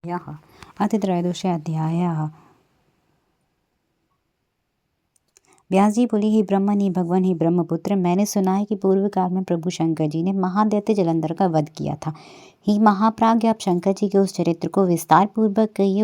अथ त्रयोदशाध्यायः। व्यास जी बोले, ही ब्रह्मन, ही भगवान, ही ब्रह्मपुत्र, मैंने सुना है कि पूर्व काल में प्रभु शंकर जी ने महादैत्य जलंधर का वध किया था। ही महाप्राज्ञ, आप शंकर जी के उस चरित्र को विस्तार पूर्वक कहिए।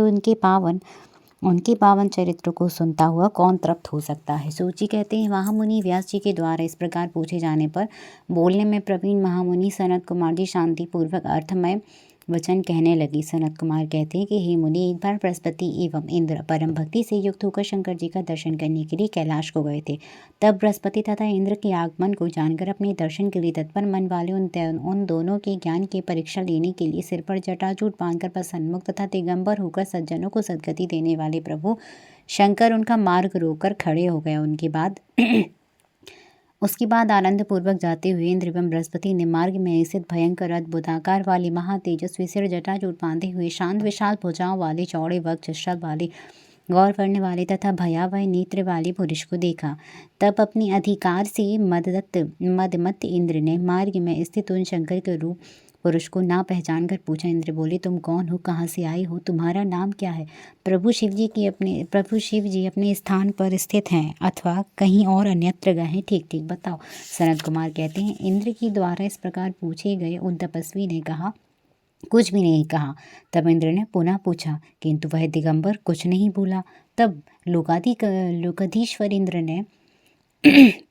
उनके पावन चरित्र को सुनता हुआ कौन तृप्त हो सकता है। सूची कहते हैं, महामुनि व्यास जी के द्वारा इस प्रकार पूछे जाने पर बोलने में प्रवीण महामुनि सनत कुमार जी शांति पूर्वक अर्थमय वचन कहने लगी। सनत कुमार कहते हैं कि हे मुनि, एक बार बृहस्पति एवं इंद्र परम भक्ति से युक्त होकर शंकर जी का दर्शन करने के लिए कैलाश को गए थे। तब बृहस्पति तथा इंद्र के आगमन को जानकर अपने दर्शन के लिए तत्पर मन वाले उन दोनों के ज्ञान की परीक्षा लेने के लिए सिर पर जटाजूट बांधकर प्रसन्नमुख तथा दिगंबर होकर सज्जनों को सद्गति देने वाले प्रभु शंकर उनका मार्ग रोककर खड़े हो गए। उसके बाद आनंद पूर्वक जाते हुए इंद्र एवं बृहस्पति ने मार्ग में स्थित भयंकर अद्भुताकार वाले महातेजस्वी सिर जटाजूट बांधे हुए शांत विशाल भुजाओं वाले चौड़े वक्ष शब्द वाले गौर करने वाले तथा भयावह नेत्र वाले पुरुष को देखा। तब अपने अधिकार से मदमत्त इंद्र ने मार्ग में स्थित उन शंकर के रूप पुरुष को ना पहचान कर पूछा। इंद्र बोले, तुम कौन हो, कहाँ से आए हो, तुम्हारा नाम क्या है? प्रभु शिव जी अपने स्थान पर स्थित हैं अथवा कहीं और अन्यत्र गए हैं? ठीक ठीक बताओ। सनत कुमार कहते हैं, इंद्र के द्वारा इस प्रकार पूछे गए उन तपस्वी ने कहा, कुछ भी नहीं कहा। तब इंद्र ने पुनः पूछा, किंतु वह दिगंबर कुछ नहीं बोला। तब लोकाधीश्वर इंद्र ने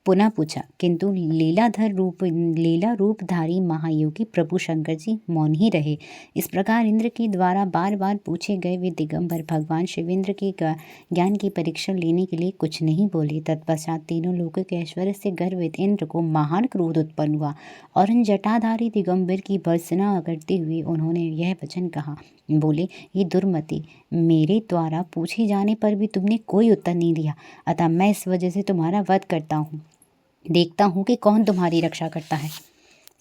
पुनः पूछा, किंतु लीला रूपधारी महायोगी प्रभु शंकर जी मौन ही रहे। इस प्रकार इंद्र के द्वारा बार बार पूछे गए वे दिगंबर भगवान शिवेंद्र के ज्ञान की परीक्षा लेने के लिए कुछ नहीं बोले। तत्पश्चात तीनों लोगों के ऐश्वर्य से गर्वित इंद्र को महान क्रोध उत्पन्न हुआ और उन जटाधारी दिगंबर की भर्त्सना करते हुए उन्होंने यह वचन कहा। बोले, ये दुर्मति, मेरे द्वारा पूछे जाने पर भी तुमने कोई उत्तर नहीं दिया, अतः मैं इस वजह से तुम्हारा वध करता हूँ। देखता हूँ कि कौन तुम्हारी रक्षा करता है।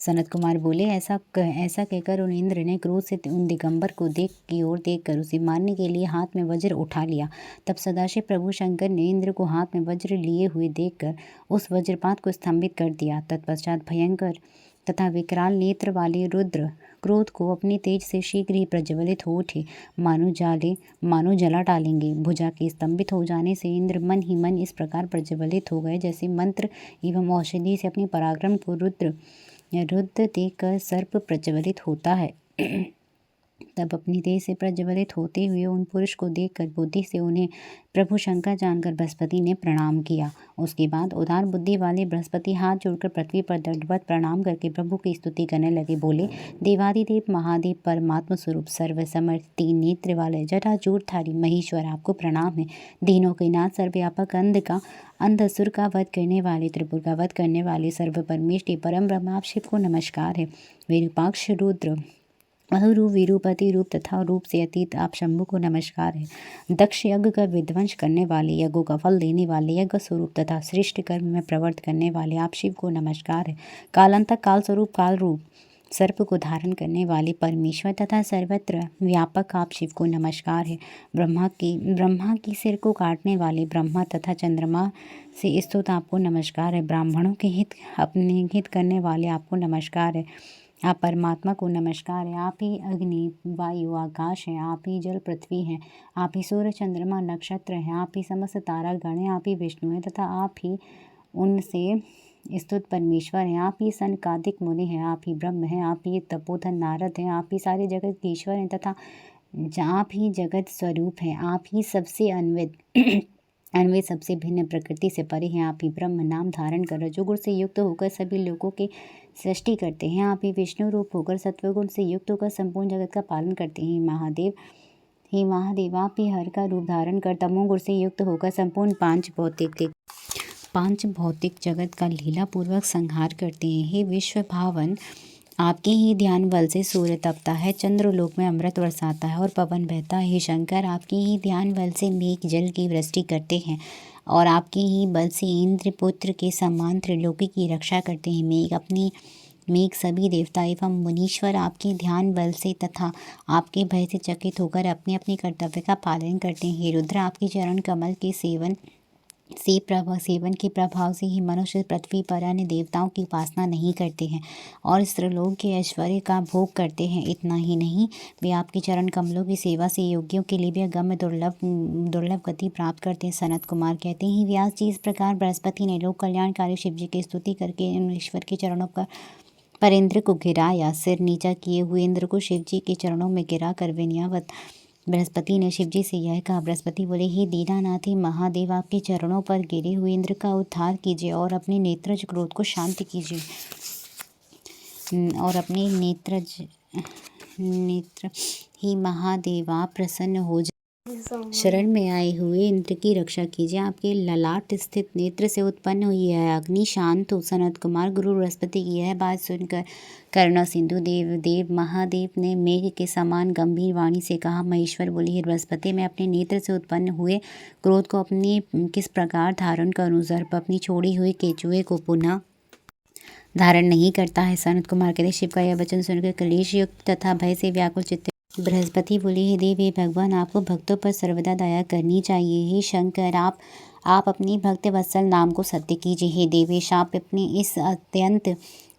सनत कुमार बोले, ऐसा कहकर उन इंद्र ने क्रोध से उन दिगंबर को की ओर देखकर उसे मारने के लिए हाथ में वज्र उठा लिया। तब सदाशिव प्रभु शंकर ने इंद्र को हाथ में वज्र लिए हुए देखकर उस वज्रपात को स्तंभित कर दिया। तत्पश्चात भयंकर तथा विकराल नेत्र वाले रुद्र क्रोध को अपने तेज से शीघ्र ही प्रज्वलित हो उठे, मानो जला डालेंगे। भुजा के स्तंभित हो जाने से इंद्र मन ही मन इस प्रकार प्रज्वलित हो गए जैसे मंत्र एवं औषधि से अपने पराक्रम को रुद्र देखकर सर्प प्रज्वलित होता है। तब अपनी तेज से प्रज्वलित होते हुए उन पुरुष को देखकर बुद्धि से उन्हें प्रभु शंकर जानकर बृहस्पति ने प्रणाम किया। उसके बाद उदार बुद्धि वाले बृहस्पति हाथ जोड़कर पृथ्वी पर दंडवत प्रणाम करके प्रभु की स्तुति करने लगे। बोले, देवादिदेव महादेव परमात्मा स्वरूप सर्वसमर्थ तीन नेत्र वाले जटाजूटधारी महेश्वर, आपको प्रणाम है। दीनों के नाथ सर्वव्यापक अंधसुर का वध करने वाले, त्रिपुर का वध करने वाले सर्व परमेष्टि परम ब्रह्म, आप शिव को नमस्कार है। विरूपाक्ष रुद्र, बहुरूप, विरूपति रूप तथा रूप से अतीत, आप शंभु को नमस्कार है। दक्ष यज्ञ का विध्वंस करने वाले, यज्ञों का फल देने वाले, यज्ञ स्वरूप तथा श्रेष्ठ कर्म में प्रवृत्त करने वाले, आप शिव को नमस्कार है। कालांतक, काल स्वरूप, काल रूप सर्प को धारण करने वाले परमेश्वर तथा सर्वत्र व्यापक, आप शिव को नमस्कार है। ब्रह्मा की सिर को काटने वाले, ब्रह्मा तथा चंद्रमा से स्तुत, आपको नमस्कार है। ब्राह्मणों के अपने हित करने वाले, आपको नमस्कार है। आप परमात्मा को नमस्कार है। आप ही अग्नि वायु आकाश हैं, आप ही जल पृथ्वी हैं, आप ही सूर्य चंद्रमा नक्षत्र हैं, आप ही समस्त तारागण हैं, आप ही विष्णु हैं तथा आप ही उनसे स्तुत परमेश्वर हैं। आप ही सनकादिक मुनि हैं, आप ही ब्रह्म हैं, आप ही तपोधन नारद हैं, आप ही सारे जगत के ईश्वर हैं तथा आप ही जगत स्वरूप हैं। आप ही सबसे अन्वित सबसे भिन्न प्रकृति से परे हैं। आप ही ब्रह्म नाम धारण कर रजोगुण से युक्त होकर सभी लोगों की सृष्टि करते हैं। आप ही विष्णु रूप होकर सत्वगुण से युक्त होकर संपूर्ण जगत का पालन करते हैं। महादेव, आप ही हर का रूप धारण कर तमोगुण से युक्त होकर संपूर्ण पांच भौतिक जगत का लीला पूर्वक संहार करते हैं। हे विश्व भावन, आपके ही ध्यान बल से सूर्य तपता है, चंद्रलोक में अमृत बरसाता है और पवन बहता है। हे शंकर, आपके ही ध्यान बल से मेघ जल की वृष्टि करते हैं और आपके ही बल से इंद्र पुत्र के समान त्रिलोकी की रक्षा करते हैं। मेघ सभी देवता एवं मुनीश्वर आपके ध्यान बल से तथा आपके भय से चकित होकर अपने अपने कर्तव्य का पालन करते हैं। हे रुद्र, आपके चरण कमल के सेवन सेवन के प्रभाव से ही मनुष्य पृथ्वी पर अन्य देवताओं की उपासना नहीं करते हैं और स्त्रीलोक के ऐश्वर्य का भोग करते हैं। इतना ही नहीं, वे आपके चरण कमलों की सेवा से योगियों के लिए भी अगम्य दुर्लभ गति प्राप्त करते हैं। सनत कुमार कहते हैं, व्यास जी, इस प्रकार बृहस्पति ने लोक कल्याणकारी शिव जी की स्तुति करके ईश्वर के चरणों पर इंद्र को गिराया। सिर नीचा किए हुए इंद्र को शिव जी के चरणों में गिरा कर विनयावत बृहस्पति ने शिव जी से यह कहा। बृहस्पति बोले, हे दीनानाथ, हे महादेव, आपके चरणों पर गिरे हुए इंद्र का उद्धार कीजिए और अपने नेत्रज क्रोध को शांत कीजिए और अपने नेत्र ही महादेव, आप प्रसन्न हो जाए, शरण में आए हुए इंद्र की रक्षा कीजिए। आपके ललाट स्थित नेत्र से उत्पन्न हुई है अग्नि शांत हो। सनत कुमार, गुरु बृहस्पति की यह बात सुनकर करुणा सिंधु देव महादेव ने मेघ के समान गंभीर वाणी से कहा। महेश्वर बोले, हे बृहस्पति, मैं अपने नेत्र से उत्पन्न हुए क्रोध को अपने किस प्रकार धारण करूं? सर्प अपनी छोड़ी हुई केचुए को पुनः धारण नहीं करता है। सनत कुमार कहते, शिव का यह वचन सुनकर क्लेश युक्त तथा भय से व्याकुल चित्त बृहस्पति बोले, हे देव, हे भगवान, आपको भक्तों पर सर्वदा दया करनी चाहिए। हे शंकर, आप अपनी भक्त वत्सल नाम को सत्य कीजिए। हे देवेश, आप अपने इस अत्यंत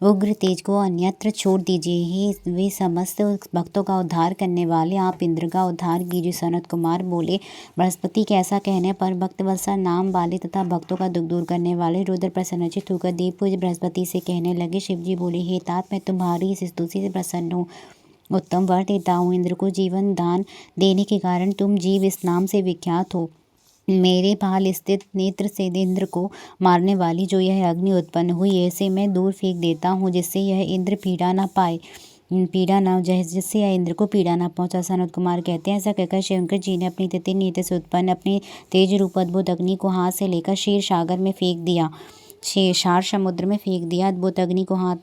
उग्र तेज को अन्यत्र छोड़ दीजिए। हे वे समस्त भक्तों का उद्धार करने वाले, आप इंद्र का उद्धार कीजिए। सनत कुमार बोले, बृहस्पति के ऐसा कहने पर भक्त वत्सल नाम वाले तथा भक्तों का दुख दूर करने वाले रुद्र प्रसन्नचित होकर देवपूज्य बृहस्पति से कहने लगे। शिवजी बोले, हे तात, मैं तुम्हारी इस स्तुति से प्रसन्न हूँ, उत्तम वर देता हूँ। इंद्र को जीवन दान देने के कारण तुम जीव इस नाम से विख्यात हो। मेरे भाल स्थित नेत्र से इंद्र को मारने वाली जो यह अग्नि उत्पन्न हुई, ऐसे मैं दूर फेंक देता हूँ, जिससे यह इंद्र जिससे यह इंद्र को पीड़ा ना पहुँचा। सनत कुमार कहते हैं, ऐसा कहकर शंकर जी ने अपनी तिथिर नेत्र से उत्पन्न अपने तेज रूप अद्भुत अग्नि को हाथ से लेकर क्षीर सागर में फेंक दिया, क्षार समुद्र में फेंक दिया। अद्भुत अग्नि को हाथ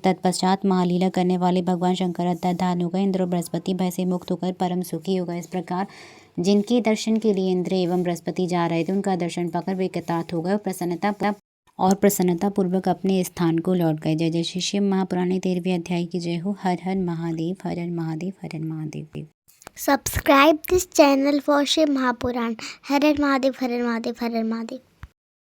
तत्पश्चात महालीला करने वाले भगवान शंकर अंतर्धान हो गए। इंद्र और बृहस्पति भय से मुक्त होकर परम सुखी हो गए। इस प्रकार जिनके दर्शन के लिए इंद्र एवं बृहस्पति जा रहे थे, उनका दर्शन पाकर वे कृतार्थ हो गए और प्रसन्नता पूर्वक अपने स्थान को लौट गए। जय जय श्री शिव महापुराण 13वें अध्याय की जय हो। हर हर महादेव, हर हर महादेव, हर हर Mahadev. Subscribe this channel for Shiv Mahapuran. Har Har Mahadev, Har Har Mahadev, Har Har Mahadev.